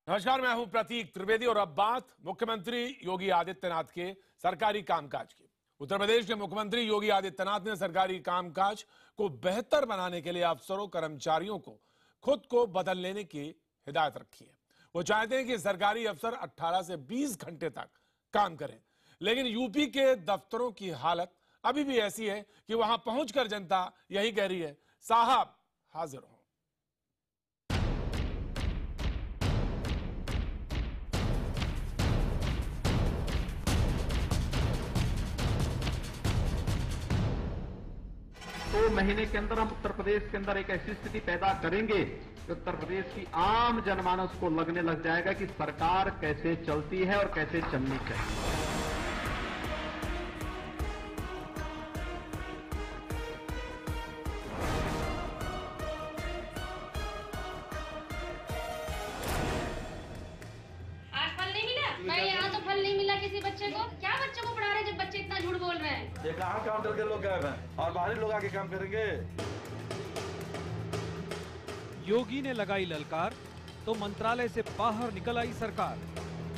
नमस्कार, मैं हूं प्रतीक त्रिवेदी और अब बात मुख्यमंत्री योगी आदित्यनाथ के सरकारी कामकाज की। उत्तर प्रदेश के मुख्यमंत्री योगी आदित्यनाथ ने सरकारी कामकाज को बेहतर बनाने के लिए अफसरों कर्मचारियों को खुद को बदल लेने की हिदायत रखी है। वो चाहते हैं कि सरकारी अफसर 18 से 20 घंटे तक काम करें, लेकिन यूपी के दफ्तरों की हालत अभी भी ऐसी है कि वहां पहुंचकर जनता यही कह रही है, साहब हाजिर हो। दो महीने के अंदर हम उत्तर प्रदेश के अंदर एक ऐसी स्थिति पैदा करेंगे कि उत्तर प्रदेश की आम जनमानस को लगने लग जाएगा कि सरकार कैसे चलती है और कैसे चलनी चाहिए। आज फल नहीं मिला? भाई यहाँ तो फल नहीं मिला किसी बच्चे को। क्या बच्चों को पढ़ा रहे जब बच्चे इतना झूठ बोल रहे हैं? ये कहाँ काम करके लोग गायब हैं और बाहरी लोग आके काम करेंगे। योगी ने लगाई ललकार तो मंत्रालय से बाहर निकल आई सरकार।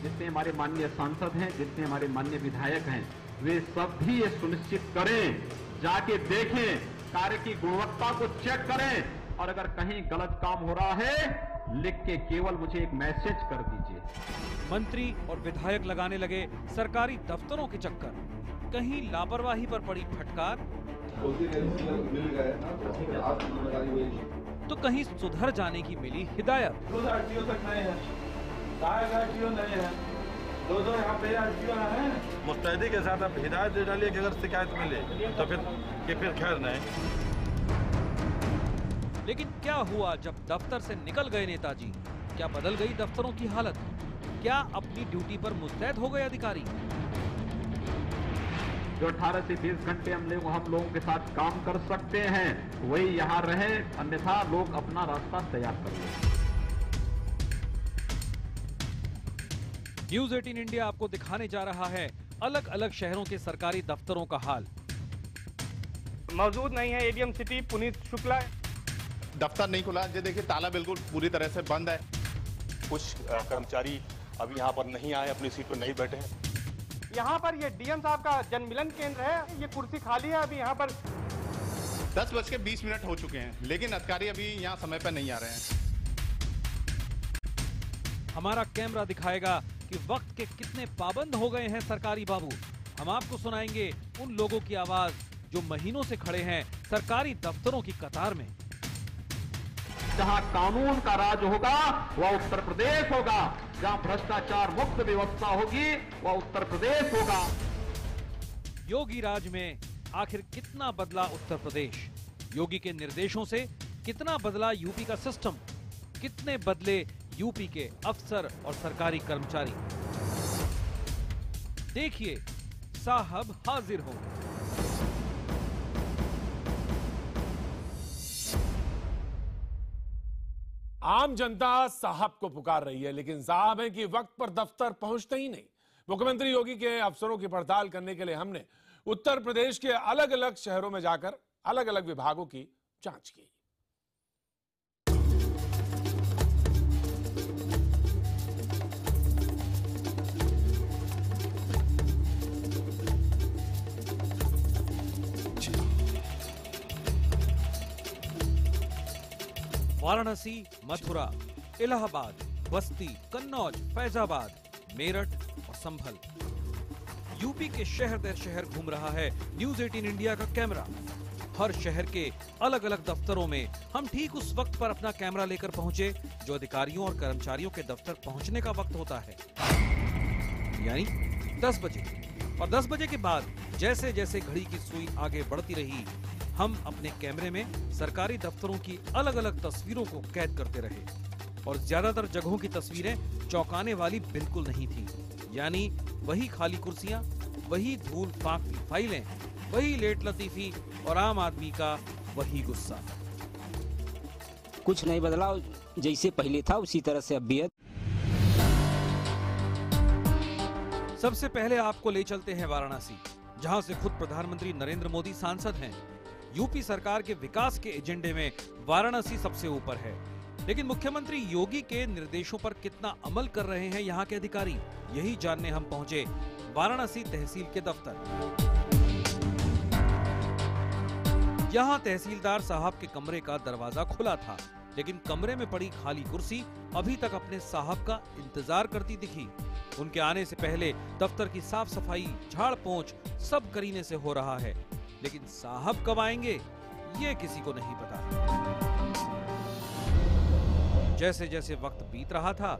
जितने हमारे माननीय सांसद हैं, जितने हमारे माननीय विधायक हैं, वे सब भी ये सुनिश्चित करें, जाके देखें, कार्य की गुणवत्ता को चेक करें और अगर कहीं गलत काम हो रहा है लिख के केवल मुझे एक मैसेज कर दीजिए। मंत्री और विधायक लगाने लगे सरकारी दफ्तरों के चक्कर। कहीं लापरवाही पर पड़ी फटकार तो कहीं सुधर जाने की मिली हिदायत। खुद आरटीओ तक नहीं है, आरटीओ नहीं है, दो यहाँ पे आरटीओ है। मुस्तैदी के साथ आप हिदायत दे डालिए कि अगर शिकायत मिले तो फिर खैर नहीं। लेकिन क्या हुआ जब दफ्तर से निकल गए नेताजी? क्या बदल गई दफ्तरों की हालत? क्या अपनी ड्यूटी पर मुस्तैद हो गए अधिकारी? जो 18 से 20 घंटे हम लोगों के साथ काम कर सकते हैं वही यहाँ रहे, अन्यथा लोग अपना रास्ता तैयार कर लें। न्यूज 18 इंडिया आपको दिखाने जा रहा है अलग अलग शहरों के सरकारी दफ्तरों का हाल। मौजूद नहीं है एडीएम सिटी पुनीत शुक्ला। दफ्तर नहीं खुला, ये देखिए ताला बिल्कुल पूरी तरह से बंद है। कुछ कर्मचारी अभी यहाँ पर नहीं आए, अपनी सीट पर नहीं बैठे हैं। यहाँ पर ये डीएम साहब का जनमिलन केंद्र है, ये कुर्सी खाली है अभी यहाँ पर। 10:20 हो चुके हैं, लेकिन अधिकारी अभी यहाँ समय पर नहीं आ रहे हैं। हमारा कैमरा दिखाएगा कि वक्त के कितने पाबंद हो गए हैं सरकारी बाबू। हम आपको सुनाएंगे उन लोगों की आवाज जो महीनों से खड़े हैं सरकारी दफ्तरों की कतार में। जहां कानून का राज होगा वह उत्तर प्रदेश होगा, जहां भ्रष्टाचार मुक्त व्यवस्था होगी वह उत्तर प्रदेश होगा। योगी राज में आखिर कितना बदला उत्तर प्रदेश? योगी के निर्देशों से कितना बदला यूपी का सिस्टम? कितने बदले यूपी के अफसर और सरकारी कर्मचारी? देखिए, साहब हाजिर हो। आम जनता साहब को पुकार रही है, लेकिन साहब है कि वक्त पर दफ्तर पहुंचते ही नहीं। मुख्यमंत्री योगी के अफसरों की पड़ताल करने के लिए हमने उत्तर प्रदेश के अलग अलग शहरों में जाकर अलग अलग विभागों की जांच की। वाराणसी, मथुरा, इलाहाबाद, बस्ती, कन्नौज, फैजाबाद, मेरठ और संभल। यूपी के शहर दर शहर घूम रहा है न्यूज 18 इंडिया का कैमरा। हर शहर के अलग अलग दफ्तरों में हम ठीक उस वक्त पर अपना कैमरा लेकर पहुंचे जो अधिकारियों और कर्मचारियों के दफ्तर पहुंचने का वक्त होता है, यानी 10 बजे। और 10 बजे के बाद जैसे जैसे घड़ी की सुई आगे बढ़ती रही, हम अपने कैमरे में सरकारी दफ्तरों की अलग अलग तस्वीरों को कैद करते रहे। और ज्यादातर जगहों की तस्वीरें चौंकाने वाली बिल्कुल नहीं थी, यानी वही खाली कुर्सियां, वही धूल फांकती फाइलें, वही लेट लतीफी और आम आदमी का वही गुस्सा। कुछ नहीं बदला, जैसे पहले था उसी तरह से अब भी है। सबसे पहले आपको ले चलते हैं वाराणसी, जहां से खुद प्रधानमंत्री नरेंद्र मोदी सांसद हैं। यूपी सरकार के विकास के एजेंडे में वाराणसी सबसे ऊपर है। लेकिन मुख्यमंत्री योगी के निर्देशों पर कितना अमल कर रहे हैं यहाँ के अधिकारी, यही जानने हम पहुंचे वाराणसी तहसील के दफ्तर। यहाँ तहसीलदार साहब के कमरे का दरवाजा खुला था, लेकिन कमरे में पड़ी खाली कुर्सी अभी तक अपने साहब का इंतजार करती दिखी। उनके आने से पहले दफ्तर की साफ सफाई, झाड़ पोंछ सब करीने से हो रहा है, लेकिन साहब कब आएंगे ये किसी को नहीं पता। जैसे जैसे वक्त बीत रहा था,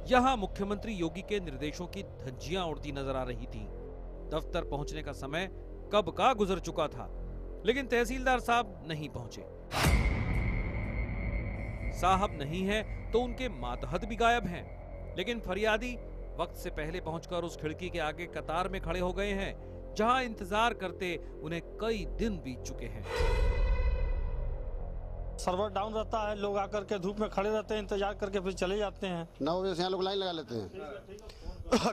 यहाँ मुख्यमंत्री योगी के निर्देशों की धज्जियां उड़ती नजर आ रही थीं। दफ्तर पहुंचने का समय कब का गुजर चुका था, लेकिन तहसीलदार साहब नहीं पहुंचे। साहब नहीं है तो उनके मातहत भी गायब हैं, लेकिन फरियादी वक्त से पहले पहुंचकर उस खिड़की के आगे कतार में खड़े हो गए हैं, जहां इंतजार करते उन्हें कई दिन बीत चुके हैं। सर्वर डाउन रहता है, लोग आकर के धूप में खड़े रहते हैं, इंतजार करके फिर चले जाते हैं। 9 बजे से यहाँ लोग लाइन लगा लेते हैं।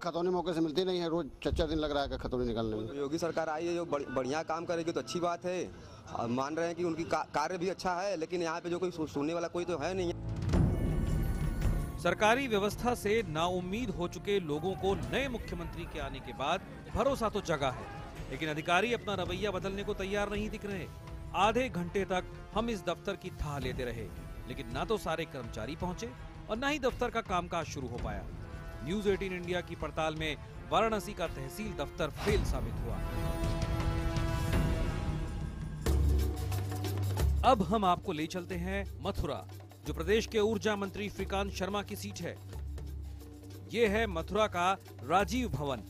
खतौनी मौके से मिलती नहीं है, रोज 4 दिन लग रहा है खतौनी निकालने में। योगी सरकार आई है जो बढ़िया काम करेगी तो अच्छी बात है। मान रहे हैं कि उनकी कार्य भी अच्छा है, लेकिन यहाँ पे जो कोई सुनने वाला कोई तो है नहीं। सरकारी व्यवस्था से नाउम्मीद हो चुके लोगों को नए मुख्यमंत्री के आने के बाद भरोसा तो जगा है, लेकिन अधिकारी अपना रवैया बदलने को तैयार नहीं दिख रहे। आधे घंटे तक हम इस दफ्तर की थाह लेते रहे, लेकिन ना तो सारे कर्मचारी पहुंचे और ना ही दफ्तर का कामकाज शुरू हो पाया। न्यूज़ 18 इंडिया की पड़ताल में वाराणसी का तहसील दफ्तर फेल साबित हुआ। अब हम आपको ले चलते हैं मथुरा, जो प्रदेश के ऊर्जा मंत्री श्रीकांत शर्मा की सीट है। ये है मथुरा का राजीव भवन,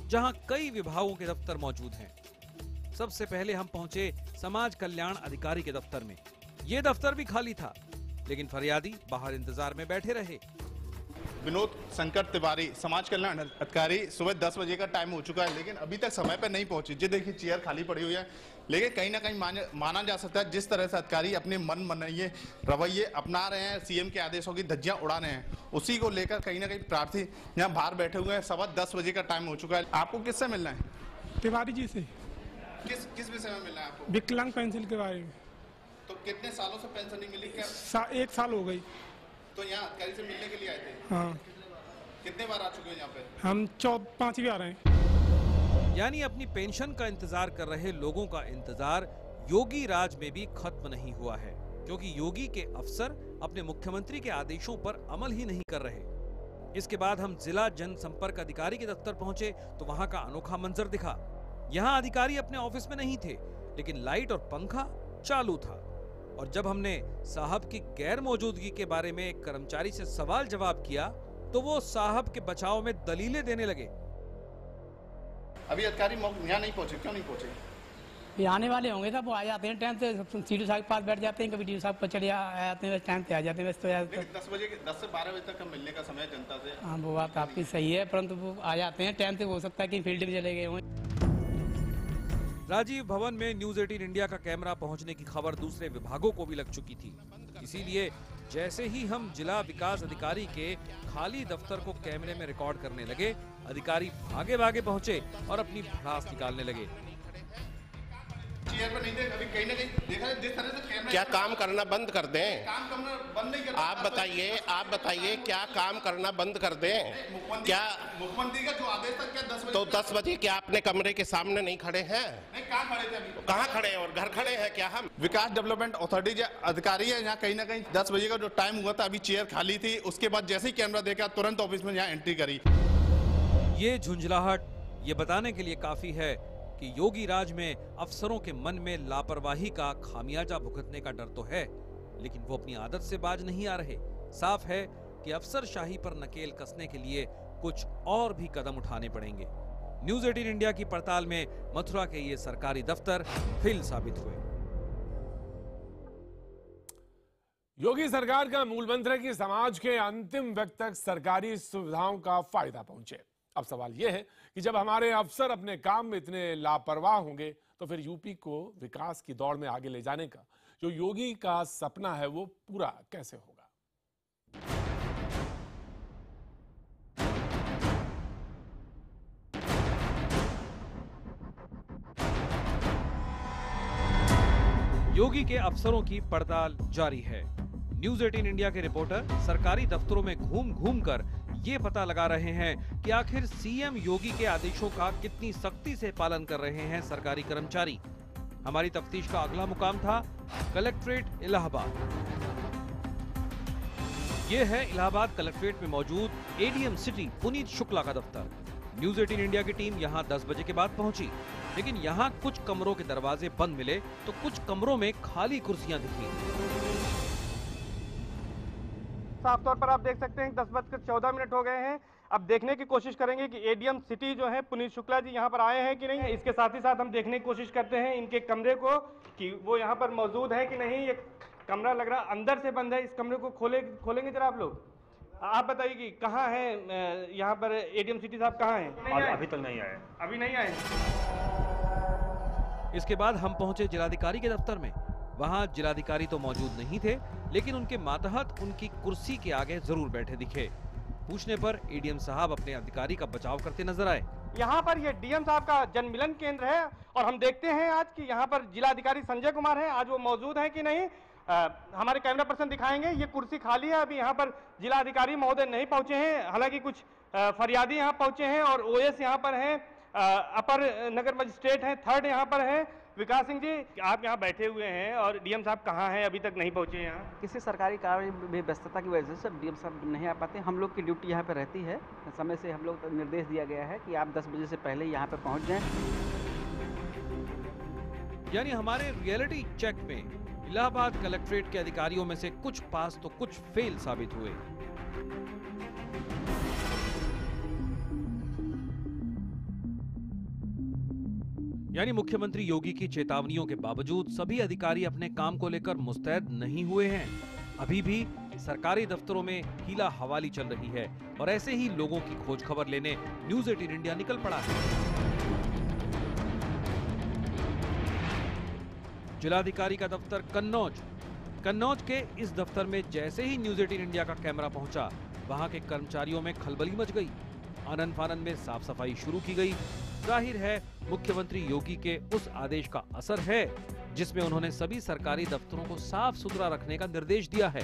जहां कई विभागों के दफ्तर मौजूद हैं। सबसे पहले हम पहुंचे समाज कल्याण अधिकारी के दफ्तर में। ये दफ्तर भी खाली था, लेकिन फरियादी बाहर इंतजार में बैठे रहे। विनोद शंकर तिवारी, समाज कल्याण अधिकारी। सुबह 10 बजे का टाइम हो चुका है, लेकिन अभी तक समय पर नहीं पहुंचे। जी देखिए, चेयर खाली पड़ी हुई है, लेकिन कहीं ना कहीं माना जा सकता है जिस तरह से अधिकारी अपने मन मनइये रवैये अपना रहे हैं, सीएम के आदेशों की धज्जियां उड़ा रहे हैं, उसी को लेकर कहीं ना कहीं प्रार्थी यहाँ बाहर बैठे हुए हैं। सवा 10 बजे का टाइम हो चुका है। आपको किससे मिलना है? तिवारी जी से। किस विषय में मिलना है आपको? विकलांग पेंसिल के बारे में। तो कितने सालों से पेंशन नहीं मिली? क्या 1 साल हो गई। तो यहाँ अधिकारी से मिलने के लिए आए थे? हाँ। कितने बार आ चुके हैं यहाँ पे? हम 5वीं आ रहे हैं। यानी अपनी पेंशन का इंतजार कर रहे लोगों का इंतजार योगी राज में भी खत्म नहीं हुआ है, क्योंकि योगी के अफसर अपने मुख्यमंत्री के आदेशों पर अमल ही नहीं कर रहे। इसके बाद हम जिला जनसंपर्क अधिकारी के दफ्तर पहुंचे तो वहां का अनोखा मंजर दिखा। यहाँ अधिकारी अपने ऑफिस में नहीं थे, लेकिन लाइट और पंखा चालू था। और जब हमने साहब की गैर मौजूदगी के बारे में एक कर्मचारी से सवाल जवाब किया, तो वो साहब के बचाव में दलीलें देने लगे। अभी अधिकारी यहाँ नहीं पहुंचे, क्यों नहीं पहुंचे? ये आने वाले होंगे तब वो आ जाते हैं टाइम से, सीडीओ साहब के पास बैठ जाते हैं, कभी डीओ साहब पर चले आते हैं, टाइम पे आ जाते हैं। वैसे तो 10 से 12 बजे तक का मिलने का समय जनता से। हाँ, वो बात आपकी सही है, परंतु वो आ जाते हैं टाइम से। हो सकता है कि फील्ड में चले गए हों। राजीव भवन में न्यूज़ 18 इंडिया का कैमरा पहुंचने की खबर दूसरे विभागों को भी लग चुकी थी। इसीलिए जैसे ही हम जिला विकास अधिकारी के खाली दफ्तर को कैमरे में रिकॉर्ड करने लगे, अधिकारी भागे भागे पहुंचे और अपनी भड़ास निकालने लगे। चेयर पर नहीं देख, अभी कहीं ना कहीं देखा जिस तरह से कैमरा। क्या काम करना बंद कर दें? काम करना बंद नहीं कर। आप बताइए क्या काम करना बंद कर दें? क्या मुख्यमंत्री का जो आदेश था, क्या 10 बजे? तो 10 बजे क्या अपने कमरे के सामने नहीं खड़े हैं? नहीं, कहाँ खड़े थे अभी? कहाँ खड़े हैं? और घर खड़े हैं क्या हम? विकास डेवलपमेंट अथॉरिटी जो अधिकारी है यहाँ, कहीं ना कहीं 10 बजे का जो टाइम हुआ था, अभी चेयर खाली थी। उसके बाद जैसे ही कैमरा देखा, तुरंत ऑफिस में यहाँ एंट्री करी। ये झुंझलाहट ये बताने के लिए काफी है कि योगी राज में अफसरों के मन में लापरवाही का खामियाजा भुगतने का डर तो है, लेकिन वो अपनी आदत से बाज नहीं आ रहे। साफ है कि अफसरशाही पर नकेल कसने के लिए कुछ और भी कदम उठाने पड़ेंगे। न्यूज़ 18 इंडिया की पड़ताल में मथुरा के ये सरकारी दफ्तर फेल साबित हुए। योगी सरकार का मूल मंत्र है कि समाज के अंतिम व्यक्ति तक सरकारी सुविधाओं का फायदा पहुंचे। अब सवाल यह है कि जब हमारे अफसर अपने काम में इतने लापरवाह होंगे, तो फिर यूपी को विकास की दौड़ में आगे ले जाने का जो योगी का सपना है वो पूरा कैसे होगा? योगी के अफसरों की पड़ताल जारी है। न्यूज 18 इंडिया के रिपोर्टर सरकारी दफ्तरों में घूम घूम कर ये पता लगा रहे हैं कि आखिर सीएम योगी के आदेशों का कितनी सख्ती से पालन कर रहे हैं सरकारी कर्मचारी। हमारी तफ्तीश का अगला मुकाम था कलेक्ट्रेट इलाहाबाद। ये है इलाहाबाद कलेक्ट्रेट में मौजूद एडीएम सिटी पुनीत शुक्ला का दफ्तर। न्यूज 18 इंडिया की टीम यहाँ 10 बजे के बाद पहुंची, लेकिन यहाँ कुछ कमरों के दरवाजे बंद मिले तो कुछ कमरों में खाली कुर्सियां दिखी। साफ तौर पर आप देख सकते हैं 10:14 हो गए हैं। अब देखने की कोशिश करेंगे कि एडीएम सिटी जो है पुनीत शुक्ला जी यहाँ पर आए हैं कि नहीं। इसके साथ ही साथ हम देखने की कोशिश करते हैं इनके कमरे को कि वो यहाँ पर मौजूद है कि नहीं। ये कमरा लग रहा अंदर से बंद है। इस कमरे को खोलेंगे जरा आप लोग। आप बताइए कि कहाँ है यहाँ पर एडीएम सिटी साहब कहाँ हैं? अभी तक नहीं आए। अभी नहीं आए। इसके बाद हम पहुंचे जिलाधिकारी के दफ्तर में। वहां जिलाधिकारी तो मौजूद नहीं थे, लेकिन उनके मातहत उनकी कुर्सी के आगे जरूर बैठे दिखे। पूछने पर एडीएम साहब अपने अधिकारी का बचाव करते नजर आए। यहाँ पर ये डीएम साहब का जनमिलन केंद्र है और हम देखते हैं आज कि यहाँ पर जिलाधिकारी संजय कुमार हैं। आज वो मौजूद हैं कि नहीं, हमारे कैमरा पर्सन दिखाएंगे। ये कुर्सी खाली है। अभी यहाँ पर जिलाधिकारी महोदय नहीं पहुंचे हैं। हालांकि कुछ फरियादी यहाँ पहुंचे हैं और ओएस यहाँ पर हैं, अपर नगर मजिस्ट्रेट हैं, थर्ड यहाँ पर है। विकास सिंह जी, आप यहाँ बैठे हुए हैं और डीएम साहब कहाँ हैं? अभी तक नहीं पहुंचे यहाँ। किसी सरकारी कार्य में व्यस्तता की वजह से डीएम साहब नहीं आ पाते। हम लोग की ड्यूटी यहाँ पे रहती है। समय से हम लोग को निर्देश दिया गया है कि आप 10 बजे से पहले यहाँ पे पहुँच जाएं। यानी हमारे रियलिटी चेक में इलाहाबाद कलेक्ट्रेट के अधिकारियों में से कुछ पास तो कुछ फेल साबित हुए। यानी मुख्यमंत्री योगी की चेतावनियों के बावजूद सभी अधिकारी अपने काम को लेकर मुस्तैद नहीं हुए हैं। अभी भी सरकारी दफ्तरों में हीला हवाली चल रही है और ऐसे ही लोगों की खोज खबर लेने न्यूज 18 इंडिया निकल पड़ा है। जिलाधिकारी का दफ्तर कन्नौज के इस दफ्तर में जैसे ही न्यूज 18 इंडिया का कैमरा पहुंचा, वहां के कर्मचारियों में खलबली मच गई। आनन फानन में साफ सफाई शुरू की गई। जाहिर है मुख्यमंत्री योगी के उस आदेश का असर है जिसमें उन्होंने सभी सरकारी दफ्तरों को साफ सुथरा रखने का निर्देश दिया है।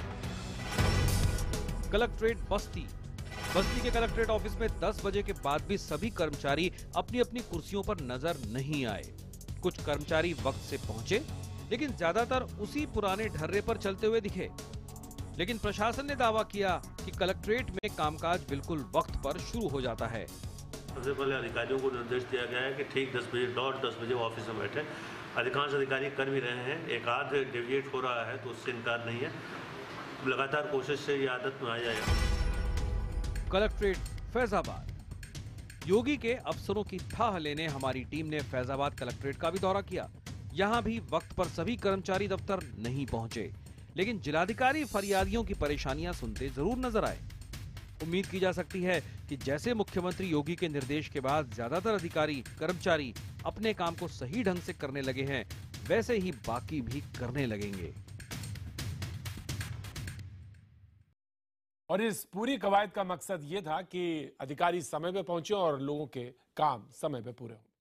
कलेक्ट्रेट बस्ती के कलेक्ट्रेट ऑफिस में 10 बजे के बाद भी सभी कर्मचारी अपनी अपनी कुर्सियों पर नजर नहीं आए। कुछ कर्मचारी वक्त से पहुंचे, लेकिन ज्यादातर उसी पुराने ढर्रे पर चलते हुए दिखे। लेकिन प्रशासन ने दावा किया कि कलेक्ट्रेट में कामकाज बिल्कुल वक्त पर शुरू हो जाता है। सबसे पहले अधिकारियों को निर्देश दिया गया है कि ठीक 10 बजे .10 बजे वो ऑफिस में बैठे। अधिकांश अधिकारी कर भी रहे हैं। एक आध डेविएट हो रहा है तो उससे इनकार नहीं है। लगातार कोशिश से ये आदत में आ जाएगा। कलेक्ट्रेट फैजाबाद। योगी के अफसरों की थाह लेने हमारी टीम ने फैजाबाद कलेक्ट्रेट का भी दौरा किया। यहाँ भी वक्त पर सभी कर्मचारी दफ्तर नहीं पहुंचे, लेकिन जिलाधिकारी फरियादियों की परेशानियां सुनते जरूर नजर आए। उम्मीद की जा सकती है कि जैसे मुख्यमंत्री योगी के निर्देश के बाद ज्यादातर अधिकारी कर्मचारी अपने काम को सही ढंग से करने लगे हैं, वैसे ही बाकी भी करने लगेंगे। और इस पूरी कवायद का मकसद ये था कि अधिकारी समय पे पहुंचे और लोगों के काम समय पे पूरे हों।